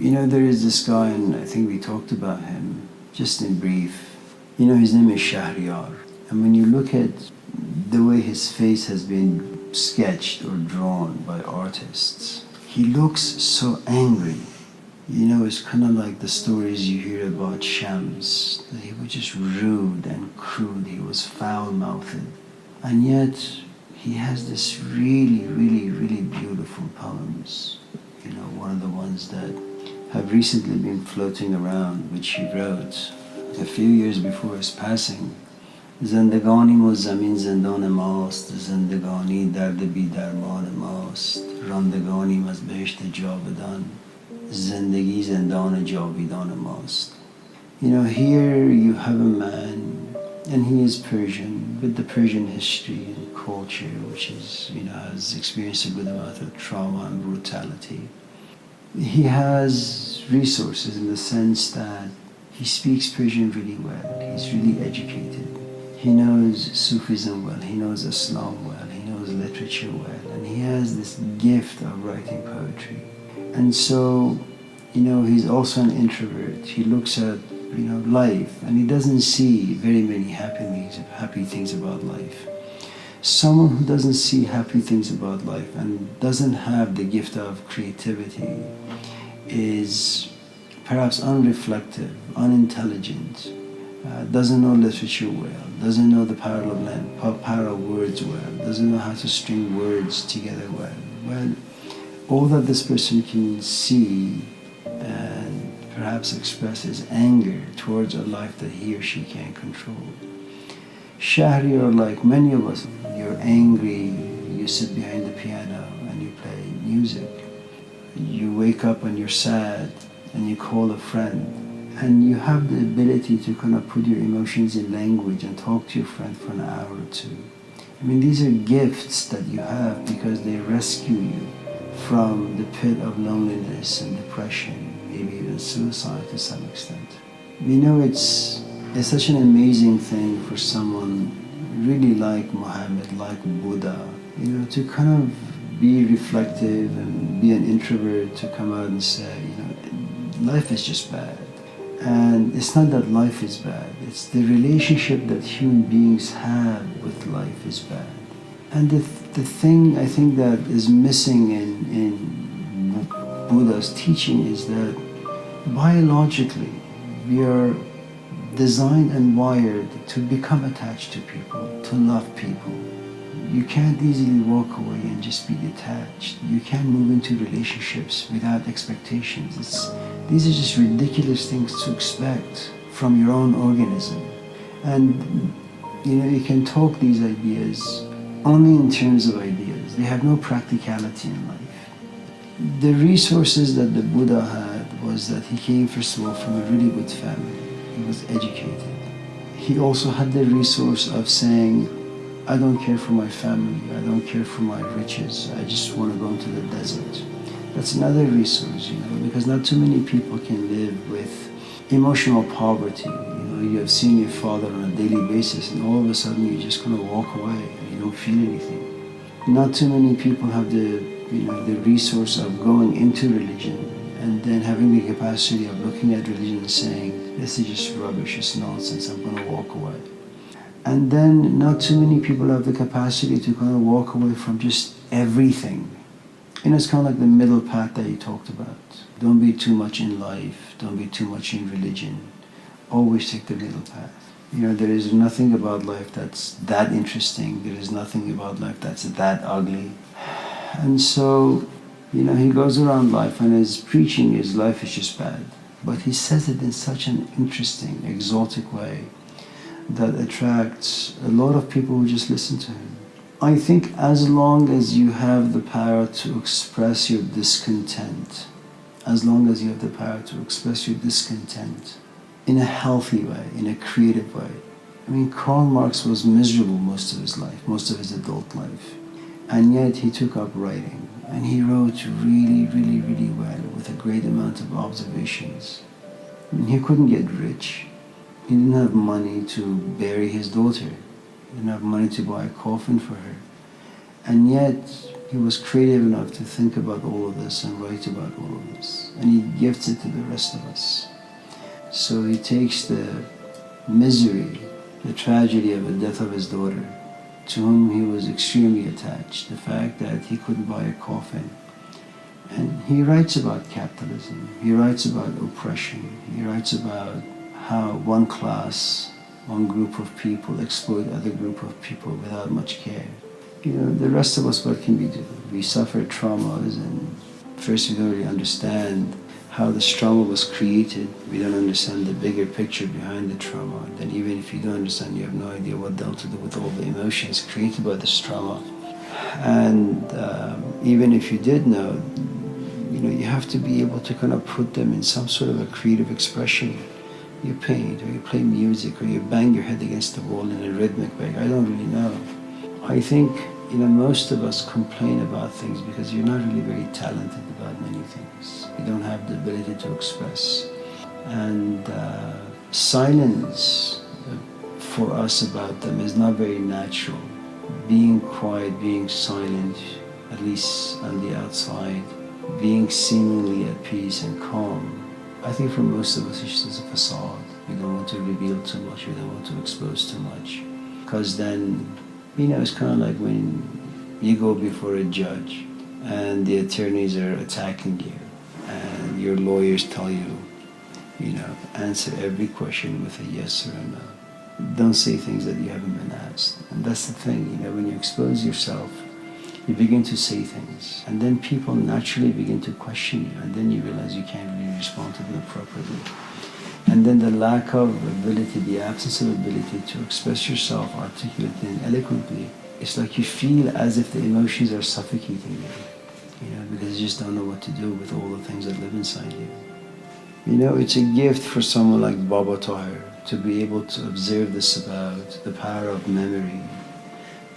You know, there is this guy, and I think we talked about him just in brief. You know, his name is Shahryar. And when you look at the way his face has been sketched or drawn by artists, he looks so angry. You know, it's kind of like the stories you hear about Shams, that he was just rude and crude, he was foul-mouthed. And yet, he has this really, really, really beautiful poems. You know, one of the ones that have recently been floating around, which he wrote a few years before his passing. زندگانی و زمین زندان ماست، زندگانی درد بی درمان ماست، راندگانیم از بهشت جاودان، زندگی زندان جاویدان ماست. You know, here you have a man, and he is Persian, with the Persian history and culture, which is, you know, has experienced a good amount of trauma and brutality. He has resources in the sense that he speaks Persian really well, he's really educated. He knows Sufism well, he knows Islam well, he knows literature well, and he has this gift of writing poetry. And so, you know, he's also an introvert. He looks at, you know, life, and he doesn't see very many happy things about life. Someone who doesn't see happy things about life and doesn't have the gift of creativity is perhaps unreflective, unintelligent, doesn't know literature well, doesn't know the power of words well, doesn't know how to string words together well. Well, all that this person can see and perhaps express is anger towards a life that he or she can't control. Shahryar, like many of us, you're angry, you sit behind the piano and you play music. You wake up and you're sad and you call a friend, and you have the ability to kind of put your emotions in language and talk to your friend for an hour or two. I mean, these are gifts that you have because they rescue you from the pit of loneliness and depression, maybe even suicide to some extent. You know, it's such an amazing thing for someone really like Muhammad, like Buddha, you know, to kind of be reflective and be an introvert, to come out and say, you know, life is just bad. And it's not that life is bad, it's the relationship that human beings have with life is bad. And the thing I think that is missing in Buddha's teaching is that biologically we are designed and wired to become attached to people, to love people. You can't easily walk away and just be detached. You can't move into relationships without expectations. These are just ridiculous things to expect from your own organism. And you know, you can talk these ideas only in terms of ideas. They have no practicality in life. The resources that the Buddha had was that he came, first of all, from a really good family. He was educated. He also had the resource of saying, I don't care for my family, I don't care for my riches, I just want to go into the desert. That's another resource, you know, because not too many people can live with emotional poverty. You know, you have seen your father on a daily basis and all of a sudden you just kind of walk away and you don't feel anything. Not too many people have the, you know, the resource of going into religion and then having the capacity of looking at religion and saying, this is just rubbish, it's nonsense, I'm going to walk away. And then not too many people have the capacity to kind of walk away from just everything. And it's kind of like the middle path that you talked about. Don't be too much in life, don't be too much in religion. Always take the middle path. You know, there is nothing about life that's that interesting. There is nothing about life that's that ugly. And so, you know, he goes around life and his preaching is life is just bad. But he says it in such an interesting, exotic way that attracts a lot of people who just listen to him. I think as long as you have the power to express your discontent, as long as you have the power to express your discontent in a healthy way, in a creative way. I mean, Karl Marx was miserable most of his life, most of his adult life. And yet he took up writing. And he wrote really, really, really well with a great amount of observations. I mean, he couldn't get rich. He didn't have money to bury his daughter. He didn't have money to buy a coffin for her. And yet, He was creative enough to think about all of this and write about all of this. And he gifts it to the rest of us. So he takes the misery, the tragedy of the death of his daughter, to whom he was extremely attached, the fact that he couldn't buy a coffin. And he writes about capitalism, he writes about oppression, he writes about how one class, one group of people exploit other group of people without much care. You know, the rest of us, what can we do? We suffer traumas, and first we don't really understand how this trauma was created. We don't understand the bigger picture behind the trauma. Then even if you don't understand, you have no idea what dealt to do with all the emotions created by this trauma. And even if you did know, you know, you have to be able to kind of put them in some sort of a creative expression. You paint, or you play music, or you bang your head against the wall in a rhythmic way. I don't really know. I think, you know, most of us complain about things because you're not really very talented about many things. You don't have the ability to express. And silence for us about them is not very natural. Being quiet, being silent, at least on the outside, being seemingly at peace and calm, I think for most of us it's just a facade. We don't want to reveal too much, we don't want to expose too much. Because then, you know, it's kind of like when you go before a judge and the attorneys are attacking you and your lawyers tell you, you know, answer every question with a yes or a no. Don't say things that you haven't been asked. And that's the thing, you know, when you expose yourself, you begin to say things, and then people naturally begin to question you, and then you realize you can't really respond to them appropriately. And then the lack of ability, the absence of ability to express yourself articulately and eloquently, it's like you feel as if the emotions are suffocating you know, because you just don't know what to do with all the things that live inside you. You know, it's a gift for someone like Baba Tahir to be able to observe this about the power of memory,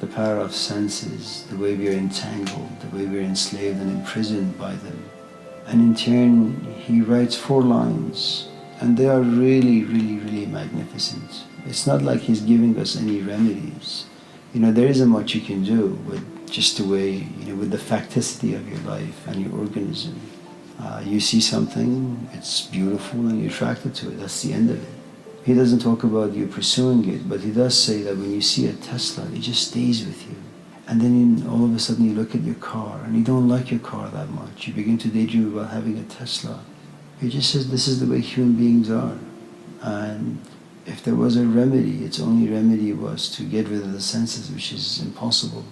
the power of senses, the way we are entangled, the way we are enslaved and imprisoned by them. And in turn, he writes 4 lines, and they are really, really, really magnificent. It's not like he's giving us any remedies. You know, there isn't much you can do with just the way, you know, with the facticity of your life and your organism. You see something, it's beautiful, and you're attracted to it. That's the end of it. He doesn't talk about you pursuing it, but he does say that when you see a Tesla, it just stays with you. And then all of a sudden you look at your car and you don't like your car that much. You begin to daydream about having a Tesla. He just says this is the way human beings are. And if there was a remedy, its only remedy was to get rid of the senses, which is impossible.